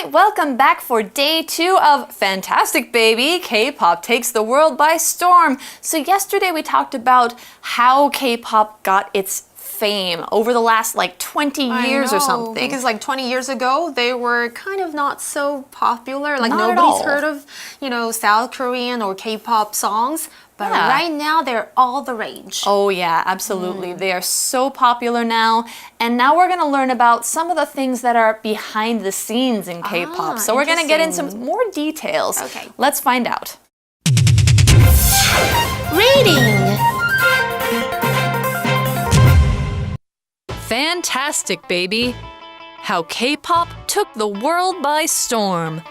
right, welcome back for day 2 of Fantastic Baby, K-pop takes the world by storm. So yesterday we talked about how K-pop got its fame over the last 20 years or something. Because 20 years ago, they were kind of not so popular. Not nobody's heard of, South Korean or K-pop songs. But right now, they're all the rage. Oh yeah, absolutely. They are so popular now. And now we're going to learn about some of the things that are behind the scenes in K-pop. So we're going to get into more details. Okay. Let's find out. Reading. Fantastic Baby, how K-pop took the world by storm.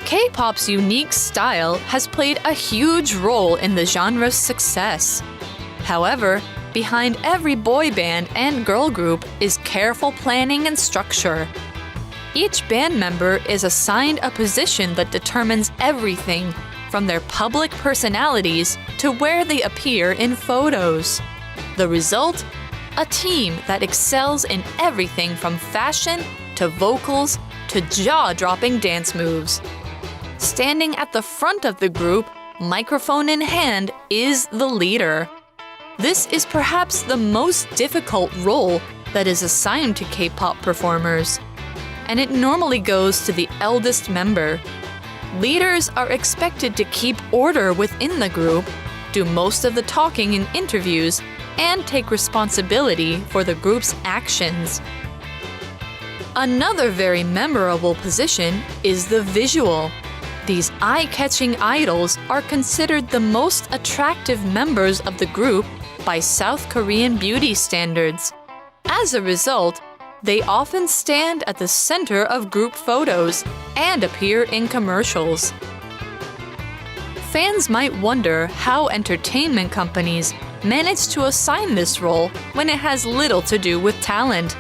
K-pop's unique style has played a huge role in the genre's success. However, behind every boy band and girl group is careful planning and structure. Each band member is assigned a position that determines everything from their public personalities to where they appear in photos. The result? A team that excels in everything from fashion to vocals to jaw-dropping dance moves. Standing at the front of the group, microphone in hand, is the leader. This is perhaps the most difficult role that is assigned to K-pop performers, and it normally goes to the eldest member. Leaders are expected to keep order within the group, do most of the talking in interviews, and take responsibility for the group's actions. Another very memorable position is the visual. These eye-catching idols are considered the most attractive members of the group by South Korean beauty standards. As a result, they often stand at the center of group photos and appear in commercials. Fans might wonder how entertainment companies manage to assign this role when it has little to do with talent.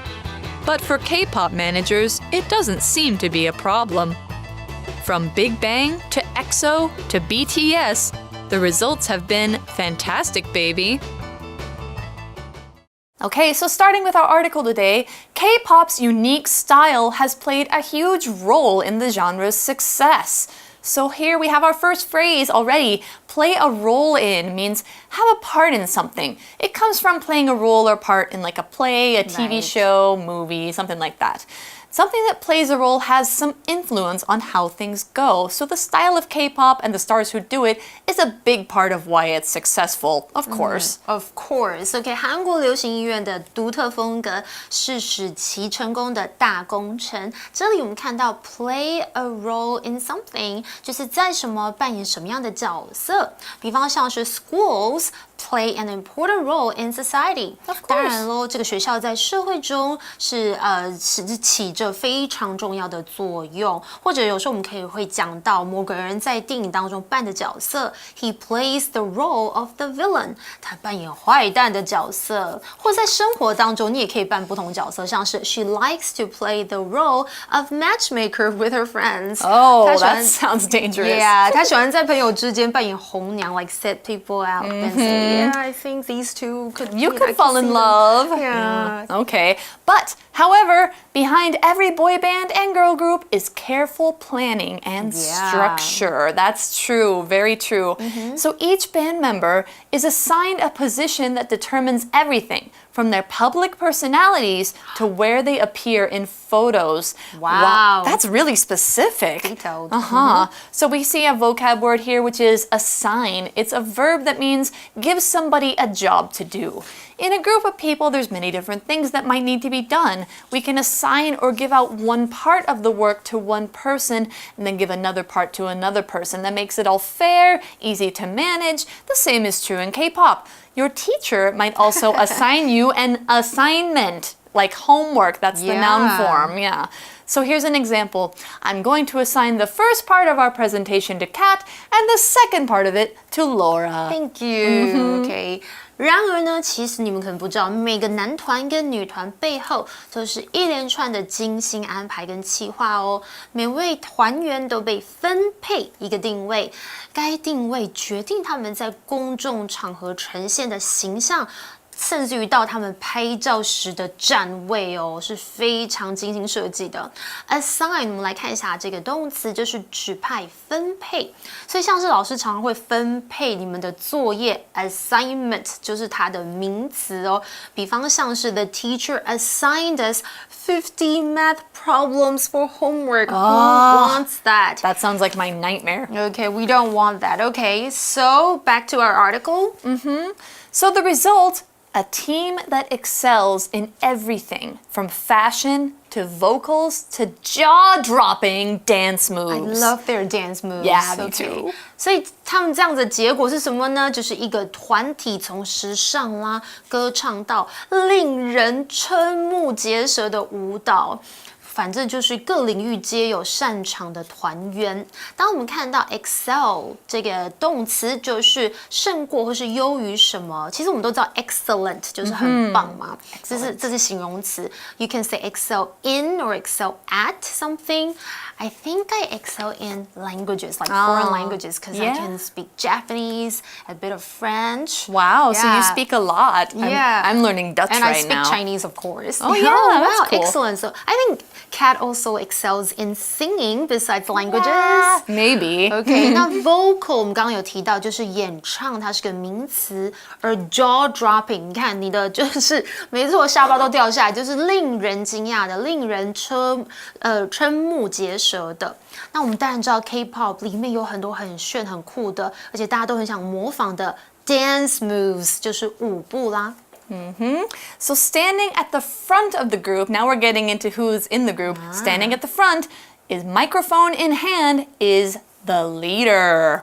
But for K-pop managers, it doesn't seem to be a problem. From Big Bang to EXO to BTS, the results have been Fantastic Baby. Okay, so starting with our article today, K-pop's unique style has played a huge role in the genre's success. So here we have our first phrase already. Play a role in means have a part in something. It comes from playing a role or part in a play, a TV show, movie, something like that. Something that plays a role has some influence on how things go. So the style of K-pop and the stars who do it is a big part of why it's successful, of course. Of course. Okay, 韩国流行音乐的独特风格是使其成功的大工程。这里我们看到 play a role in something 就是在什么扮演什么样的角色。比方像是 schools play an important role in society. 当然咯，这个学校在社会中是起着非常重要的作用。或者有时候我们会讲到某个人在电影当中扮的角色 ，he plays the role of the villain. 他扮演坏蛋的角色。或在生活当中，你也可以扮不同角色，像是 she likes to play the role of matchmaker with her friends. Oh, that sounds dangerous. Yeah, 他喜欢在朋友之間扮演紅娘 like set people out and say, yeah, I think these two could. You could fall in love. Yeah. Okay. But, however, behind every boy band and girl group is careful planning and structure. That's true. Very true. So each band member is assigned a position that determines everything from their public personalities to where they appear in photos. Wow. That's really specific. Detailed. So we see a vocab word here, which is assign. It's a verb that means give somebody a job to do. In a group of people, there's many different things that might need to be done. We can assign or give out one part of the work to one person and then give another part to another person. That makes it all fair, easy to manage. The same is true in K-pop. Your teacher might also assign you an assignment, like homework. That's the noun form. Yeah. So here's an example. I'm going to assign the first part of our presentation to Kat and the second part of it to Laura. Thank you. Okay. 然而呢，其实你们可能不知道，每个男团跟女团背后都是一连串的精心安排跟企划哦。每位团员都被分配一个定位，该定位决定他们在公众场合呈现的形象。甚至于到他们拍照时的站位哦，是非常精心设计的。Assign， 我们来看一下这个动词，就是指派、分配。所以像是老师常常会分配你们的作业 ，assignment 就是它的名词哦。比方像是 The teacher assigned us 50 math problems for homework. Who wants that? That sounds like my nightmare. Okay, we don't want that. Okay, so back to our article. So the result, a team that excels in everything from fashion to vocals to jaw-dropping dance moves. I love their dance moves. Yeah, me too. 所以他们这样子的结果是什么呢？就是一个团体从时尚啦、歌唱到令人瞠目结舌的舞蹈。反正就是各领域皆有擅长的团员。当我们看到 excel 这个动词，就是胜过或是优于什么。其实我们都知道 excellent 就是很棒嘛，这是形容词。You can say excel in or excel at something. I think I excel in languages, like foreign languages, because I can speak Japanese, a bit of French. Wow, so you speak a lot. Yeah. I'm learning Dutch right now. And I speak Chinese, of course. Oh, yeah, that's wow, cool. Excellent. So I think Kat also excels in singing besides languages. Maybe. Okay, 那 vocal 我们刚刚有提到，就是演唱，它是个名词，而 jaw dropping， 你看你的就是没错，下巴都掉下来，就是令人惊讶的，令人瞠目结舌的。那我们当然知道 K-pop 里面有很多很炫、很酷的，而且大家都很想模仿的 dance moves， 就是舞步啦。So standing at the front of the group, now we're getting into who's in the group. Standing at the front is microphone in hand is the leader.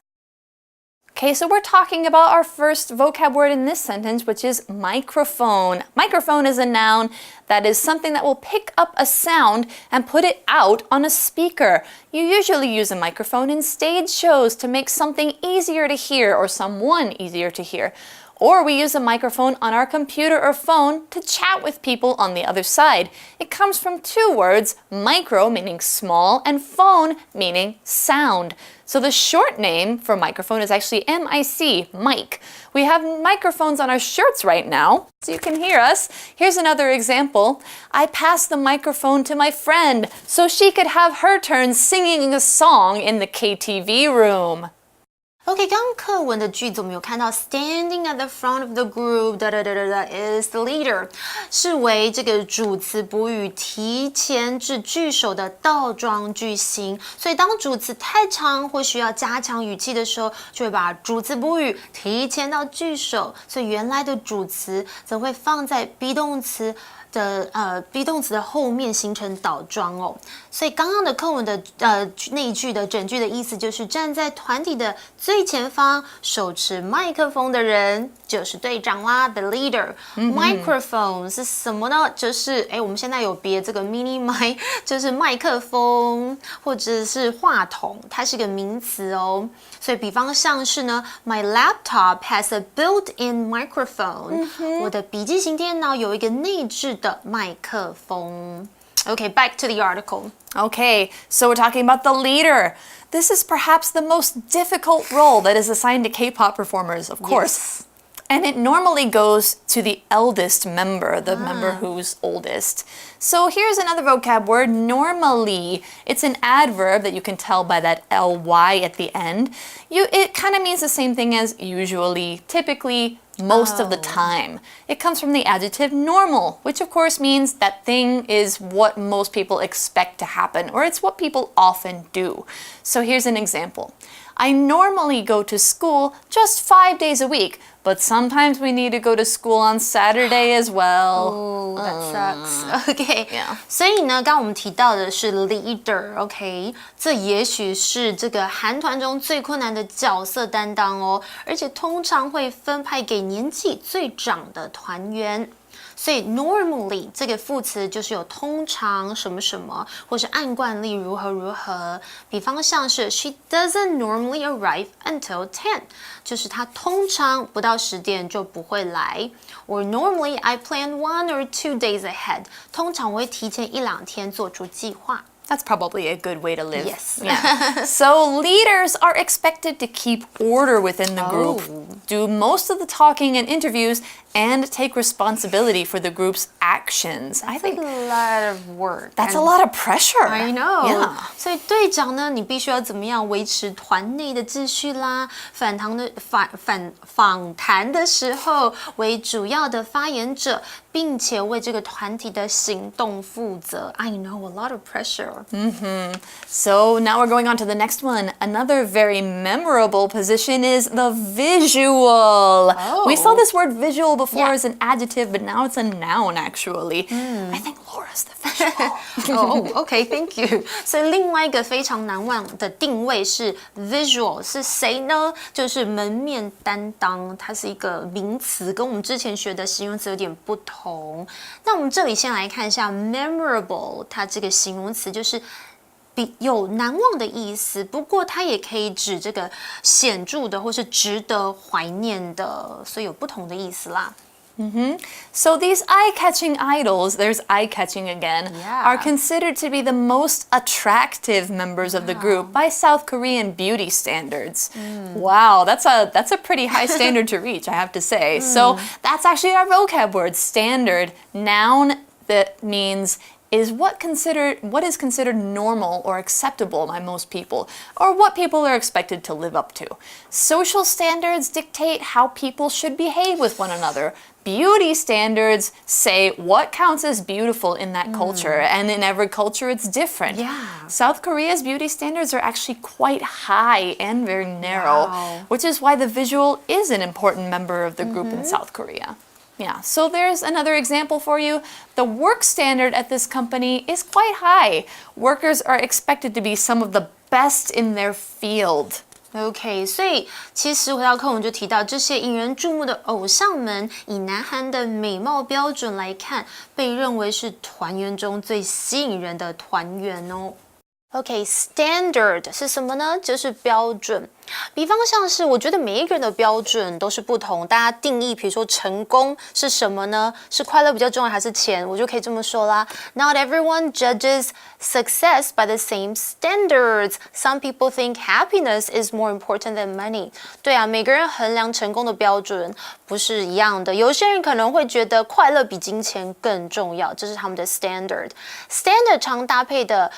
Okay, so we're talking about our first vocab word in this sentence, which is microphone. Microphone is a noun that is something that will pick up a sound and put it out on a speaker. You usually use a microphone in stage shows to make something easier to hear or someone easier to hear. Or we use a microphone on our computer or phone to chat with people on the other side. It comes from two words, micro meaning small and phone meaning sound. So the short name for microphone is actually MIC, mic. We have microphones on our shirts right now, so you can hear us. Here's another example. I passed the microphone to my friend so she could have her turn singing a song in the KTV room. OK， 刚刚课文的句子我们有看到 standing at the front of the group is the leader， 是为这个主词补语提前至句首的倒装句型，所以当主词太长或需要加强语气的时候，就会把主词补语提前到句首，所以原来的主词则会放在 be 动词的后面形成倒装哦，所以刚刚的课文的那一句的整句的意思就是站在团体的最前方，手持麦克风的人就是队长啦 ，the leader。Microphone 是什么呢？就是我们现在有别这个 mini mic， 就是麦克风或者是话筒，它是个名词哦。所以比方像是呢 ，My laptop has a built-in microphone，我的笔记型电脑有一个内置的麦克风。Okay, back to the article. Okay, so we're talking about the leader. This is perhaps the most difficult role that is assigned to K-pop performers, of course. Yes. And it normally goes to the eldest member, the member who's oldest. So here's another vocab word, normally. It's an adverb that you can tell by that ly at the end. It kind of means the same thing as usually, typically, most of the time. It comes from the adjective normal, which of course means that thing is what most people expect to happen, or it's what people often do. So here's an example. I normally go to school just 5 days a week, but sometimes we need to go to school on Saturday as well. Oh, that sucks. Okay. Yeah. 所以呢，刚刚我们提到的是 leader，OK， 这也许是这个韩团中最困难的角色担当哦，而且通常会分派给年纪最长的团员。所以 normally 这个副词就是有通常什么什么，或是按惯例如何如何。比方像是 She doesn't normally arrive until 10， 就是她通常不到10点就不会来。Or normally I plan 1 or 2 days ahead， 通常我会提前1-2天做出计划。That's probably a good way to live. Yes. Yeah. So leaders are expected to keep order within the group, do most of the talking and interviews, and take responsibility for the group's actions. I think a lot of work. That's a lot of pressure. I know. Yeah. 所以队长呢，你必须要怎么样维持团内的秩序啦？访谈的时候为主要的发言者，并且为这个团体的行动负责。I know, a lot of pressure. So now we're going on to the next one. Another very memorable position is the visual. We saw this word visual before as an adjective, but now it's a noun actually. I think Laura's the visual. Okay, thank you. 所以另外一个非常难忘的定位是 visual 是谁呢？就是门面担当，它是一个名词，跟我们之前学的形容词有点不同。那我们这里先来看一下 memorable， 它这个形容词就是有难忘的意思，不过它也可以指这个显著的或是值得怀念的，所以有不同的意思啦。So these eye-catching idols, there's eye-catching again, are considered to be the most attractive members of the group by South Korean beauty standards. Wow, that's a pretty high standard to reach, I have to say. So that's actually our vocab word, standard, noun that means is what is considered normal or acceptable by most people, or what people are expected to live up to. Social standards dictate how people should behave with one another. Beauty standards say what counts as beautiful in that culture, and in every culture it's different. South Korea's beauty standards are actually quite high and very narrow, which is why the visual is an important member of the group in South Korea. Yeah, so there's another example for you. The work standard at this company is quite high. Workers are expected to be some of the best in their field. OK， 所以其实回到课文就提到，这些引人注目的偶像们，以南韩的美貌标准来看，被认为是团员中最吸引人的团员哦。OK，standard 是什么呢？就是标准。比方像是，我觉得每一个人的标准都是不同，大家定义，比如说成功是什么呢？是快乐比较重要还是钱？我就可以这么说啦。Not everyone judges success by the same standards. Some people think happiness is more important than money. 对啊，每个人衡量成功的标准不是一样的。有些人可能会觉得快乐比金钱更重要，这是他们的 standard. Standard 常搭配的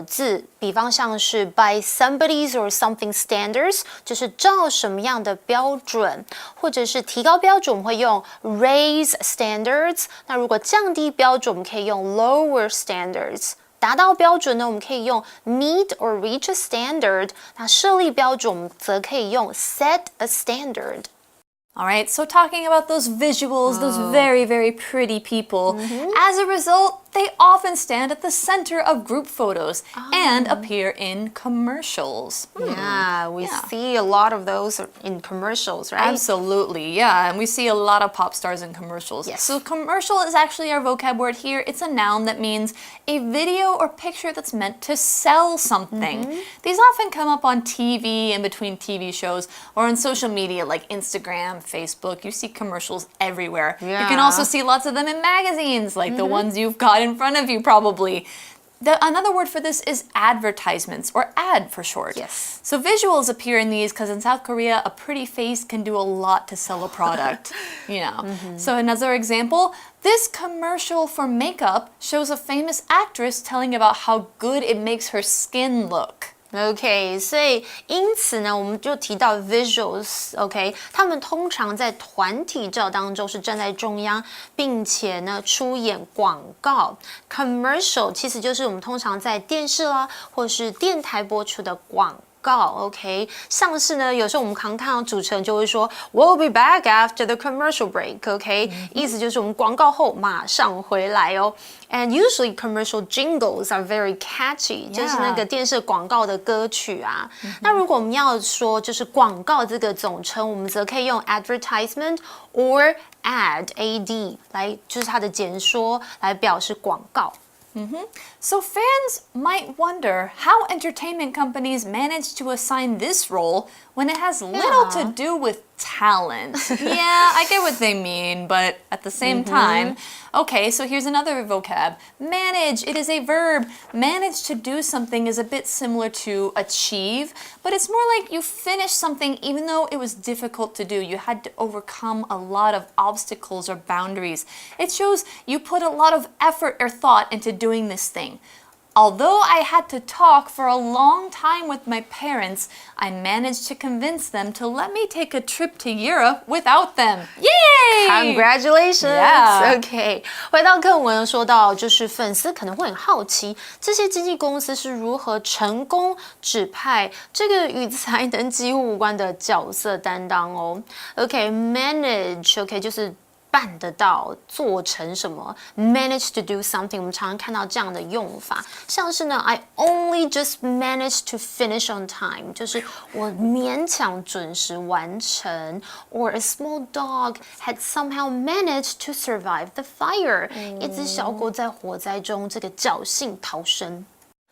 字，比方像是 by somebody's or something standards。就是照什么样的标准，或者是提高标准，我们会用 raise standards。那如果降低标准，我们可以用 lower standards。达到标准呢，我们可以用 meet or reach a standard。那设立标准，我们则可以用 set a standard。All right, so talking about those visuals, those very, very pretty people, as a result, they often stand at the center of group photos and appear in commercials. Yeah, we see a lot of those in commercials, right? Absolutely, yeah, and we see a lot of pop stars in commercials. Yes. So commercial is actually our vocab word here. It's a noun that means a video or picture that's meant to sell something. These often come up on TV in between TV shows or on social media like Instagram, Facebook. You see commercials everywhere. Yeah. You can also see lots of them in magazines, like the ones you've got in front of you probably. Another word for this is advertisements, or ad for short. Yes. So visuals appear in these because in South Korea, a pretty face can do a lot to sell a product, you know. So another example, this commercial for makeup shows a famous actress telling about how good it makes her skin look. OK， 所以因此呢，我们就提到 visuals，OK， 他们通常在团体照当中是站在中央，并且呢出演广告。Commercial 其实就是我们通常在电视啦，或是电台播出的广告 ，OK， 像是呢，有时候我们常看到主持人就会说 "We'll be back after the commercial break"，OK，、意思就是我们广告后马上回来哦。And usually commercial jingles are very catchy， 就是那个电视广告的歌曲啊。那如果我们要说就是广告这个总称，我们则可以用 advertisement or ad 来，就是它的简说来表示广告。So fans might wonder how entertainment companies manage to assign this role when it has little to do with talent. Yeah, I get what they mean, but at the same time, okay, so here's another vocab. Manage, it is a verb. Manage to do something is a bit similar to achieve, but it's more like you finished something even though it was difficult to do. You had to overcome a lot of obstacles or boundaries. It shows you put a lot of effort or thought into doing this thing. Although I had to talk for a long time with my parents, I managed to convince them to let me take a trip to Europe without them. Yay! Congratulations! Yeah. OK， 回到课文说到，就是粉丝可能会很好奇，这些经纪公司是如何成功指派这个与才能几乎无关的角色担当哦。OK，manage，OK，就是办得到，做成什么 ，manage to do something， 我们常常看到这样的用法，像是呢 ，I only just managed to finish on time， 就是我勉强准时完成 ，or a small dog had somehow managed to survive the fire， 一只小狗在火灾中这个侥幸逃生。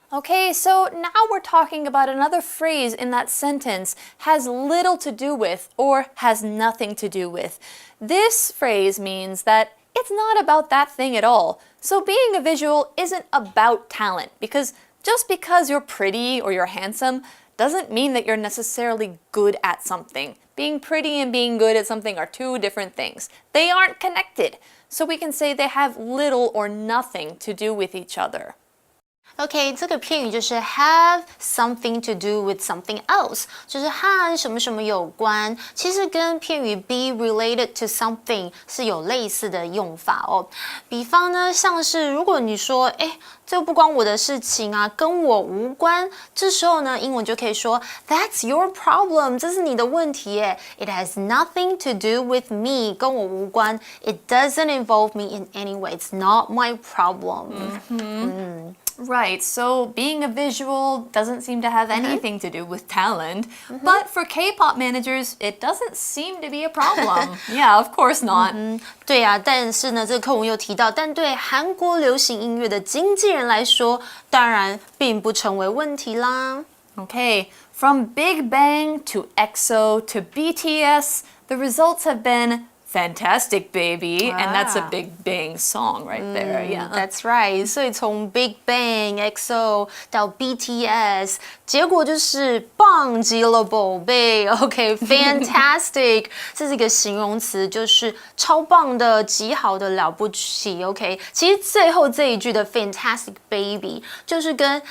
Okay, so now we're talking about another phrase in that sentence, has little to do with or has nothing to do with. This phrase means that it's not about that thing at all. So being a visual isn't about talent because just because you're pretty or you're handsome doesn't mean that you're necessarily good at something. Being pretty and being good at something are two different things. They aren't connected. So we can say they have little or nothing to do with each other. OK， 这个片语就是 have something to do with something else， 就是和什么什么有关。其实跟片语 be related to something 是有类似的用法哦。比方呢，像是如果你说，这不关我的事情啊，跟我无关，这时候呢，英文就可以说 That's your problem， 这是你的问题耶。It has nothing to do with me， 跟我无关。It doesn't involve me in any way. It's not my problem. Right, so being a visual doesn't seem to have anything to do with talent, but for K-pop managers, it doesn't seem to be a problem. Yeah, of course not. 对啊，但是呢，这个课文又提到，但对韩国流行音乐的经纪人来说，当然并不成为问题啦。Okay, from Big Bang to EXO to BTS, the results have been fantastic, baby. And that's a Big Bang song right there. Yeah, that's right. 所以从 Big Bang、EXO 到 BTS， 结果就是棒极了，宝贝。OK，fantastic， 这是一个形容词，就是超棒的、极好的、了不起。OK， 其实最后这一句的 fantastic baby 就是跟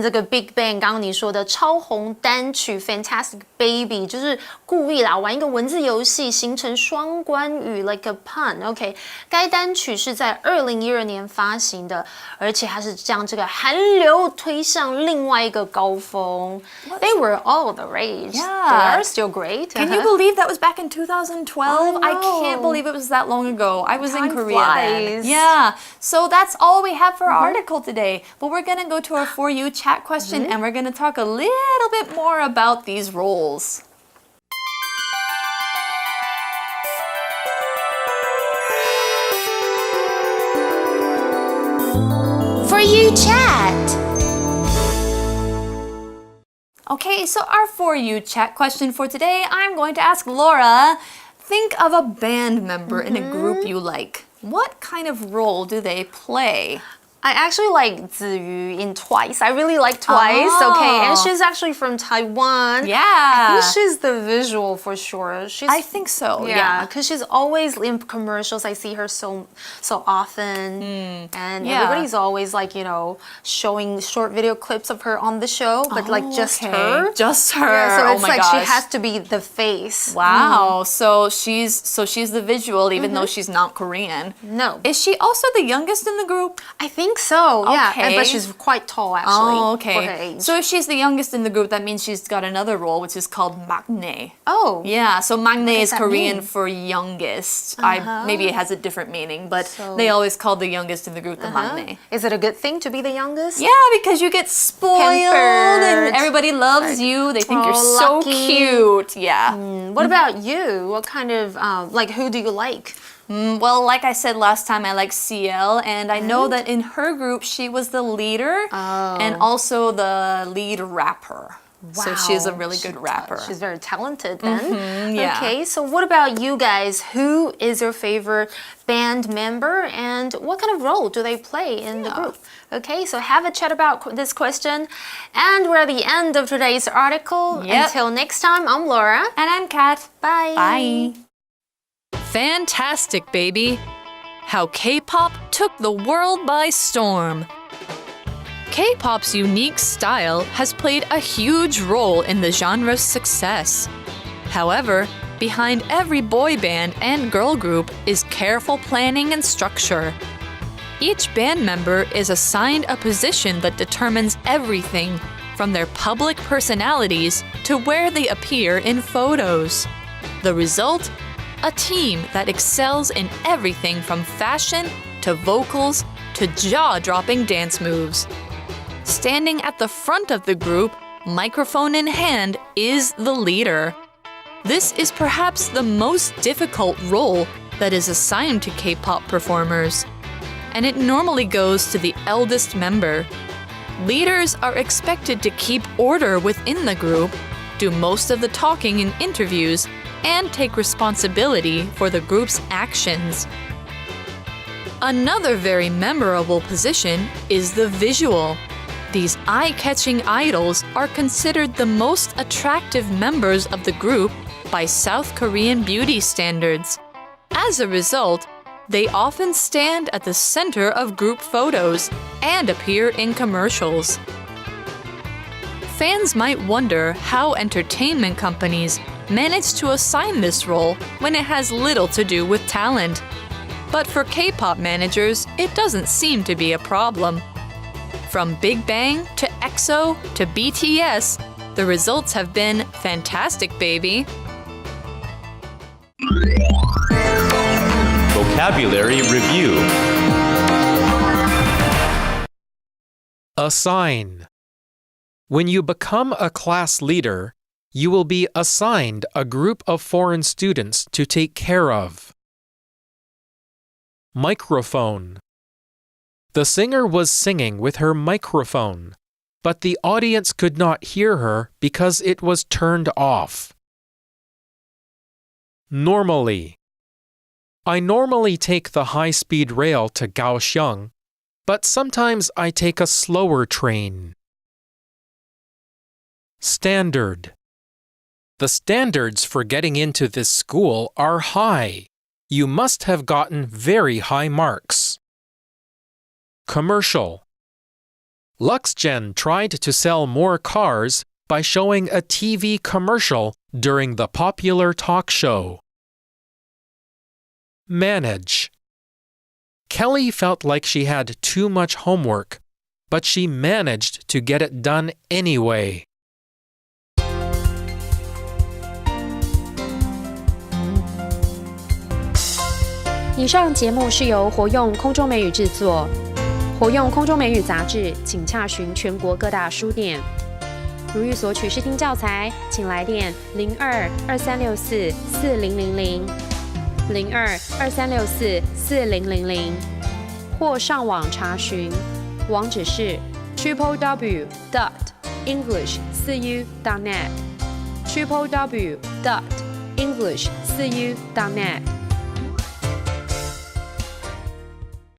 这个 Big Bang 刚刚你说的超红单曲 fantastic baby 就是故意啦，玩一个文字游戏，形成双关语 like a pun。OK， 该单曲是在2012年发行的，而且它是将这个韩流推向另外一个高峰。They were all the rage. Yeah. They are still great. Can you believe that was back in 2012? I can't believe it was that long ago. I was in Korea then. Yeah. So that's all we have for our article today. But we're going to go to our For You chat question and we're going to talk a little bit more about these roles. For You chat. Okay, so our For You chat question for today, I'm going to ask Laura, think of a band member in a group you like. What kind of role do they play? I actually like Ziyu in Twice. I really like Twice. Okay, and she's actually from Taiwan. Yeah. I think she's the visual for sure. I think so. Yeah, because she's always in commercials. I see her so often, and everybody's always like showing short video clips of her on the show, but like just her. Just her. Yeah, so it's my like gosh. she has to be the face. Wow. So she's the visual, even though she's not Korean. No. Is she also the youngest in the group? I think so. Yeah, Okay. but she's quite tall actually. Oh, for her okay. age. So if she's the youngest in the group, that means she's got another role, which is called maknae. Oh. Yeah, so maknae is that Korean mean? for youngest. Maybe it has a different meaning, but So- they always call the youngest in the group the maknae. Is it a good thing to be the youngest? Yeah, because you get spoiled Pampered. and everybody loves you. They think you're Oh, so lucky. cute. Yeah. What about you? What kind of like who do you like? Well, like I said last time, I like CL, and I know that in her group, she was the leader and also the lead rapper. So she's a really good rapper. She's very talented then. Yeah. Okay, so what about you guys? Who is your favorite band member and what kind of role do they play in the group? Okay, so have a chat about this question. And we're at the end of today's article. Yep. Until next time, I'm Laura. And I'm Kat. Bye. Bye. Fantastic, baby. How K-pop took the world by storm. K-pop's unique style has played a huge role in the genre's success. However, behind every boy band and girl group is careful planning and structure. Each band member is assigned a position that determines everything from their public personalities to where they appear in photos. The result? A team that excels in everything from fashion to vocals to jaw-dropping dance moves. Standing at the front of the group, microphone in hand, is the leader. This is perhaps the most difficult role that is assigned to K-pop performers, and it normally goes to the eldest member. Leaders are expected to keep order within the group, do most of the talking in interviews, and take responsibility for the group's actions. Another very memorable position is the visual. These eye-catching idols are considered the most attractive members of the group by South Korean beauty standards. As a result, they often stand at the center of group photos and appear in commercials. Fans might wonder how entertainment companies manage to assign this role when it has little to do with talent. But for K-pop managers, it doesn't seem to be a problem. From Big Bang to EXO to BTS, the results have been fantastic, baby. Vocabulary Review. Assign. When you become a class leader, you will be assigned a group of foreign students to take care of. Microphone. The singer was singing with her microphone, but the audience could not hear her because it was turned off. Normally. I normally take the high-speed rail to Kaohsiung, but sometimes I take a slower train. Standard. The standards for getting into this school are high. You must have gotten very high marks. Commercial. Luxgen tried to sell more cars by showing a TV commercial during the popular talk show. Manage. Kelly felt like she had too much homework, but she managed to get it done anyway. 以上节目是由活用空中美语制作，活用空中美语杂志，请洽询全国各大书店。如欲索取试听教材，请来电02-2364-4000 02-2364-4000，或上网查询，网址是 www.english4u.net www.english4u.net